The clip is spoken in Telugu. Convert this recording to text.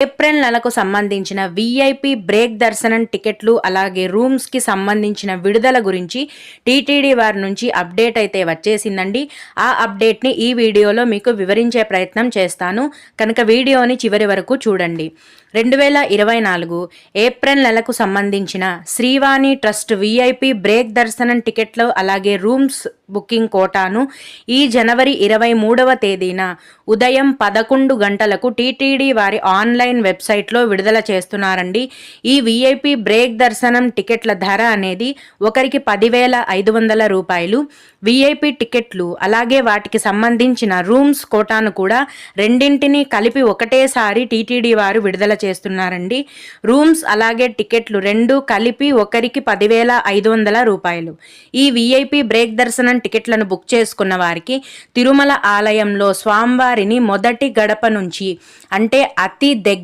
ఏప్రిల్ నెలకు సంబంధించిన వీఐపీ బ్రేక్ దర్శనం టికెట్లు అలాగే రూమ్స్కి సంబంధించిన విడుదల గురించి టీటీడీ వారి నుంచి అప్డేట్ అయితే వచ్చేసిందండి. ఆ అప్డేట్ని ఈ వీడియోలో మీకు వివరించే ప్రయత్నం చేస్తాను, కనుక వీడియోని చివరి వరకు చూడండి. 2024 ఏప్రిల్ నెలకు సంబంధించిన శ్రీవాణి ట్రస్ట్ వీఐపీ బ్రేక్ దర్శనం టికెట్లు అలాగే రూమ్స్ బుకింగ్ కోటాను ఈ జనవరి 23వ తేదీన ఉదయం 11 గంటలకు టీటీడీ వారి ఆన్లైన్ వెబ్సైట్లో విడుదల చేస్తున్నారండి. ఈ వీఐపీ బ్రేక్ దర్శనం టికెట్ల ధర అనేది ఒకరికి 10,500 రూపాయలు. వీఐపీ టికెట్లు అలాగే వాటికి సంబంధించిన రూమ్స్ కోటాను కూడా రెండింటినీ కలిపి ఒకటేసారి టీటీడీ వారు విడుదల చేస్తున్నారండి. రూమ్స్ అలాగే టికెట్లు రెండు కలిపి ఒకరికి 10,500 రూపాయలు. ఈ వీఐపీ బ్రేక్ దర్శనం టికెట్లను బుక్ చేసుకున్న వారికి తిరుమల ఆలయంలో స్వామివారిని మొదటి గడప నుంచి అంటే అతి దగ్గర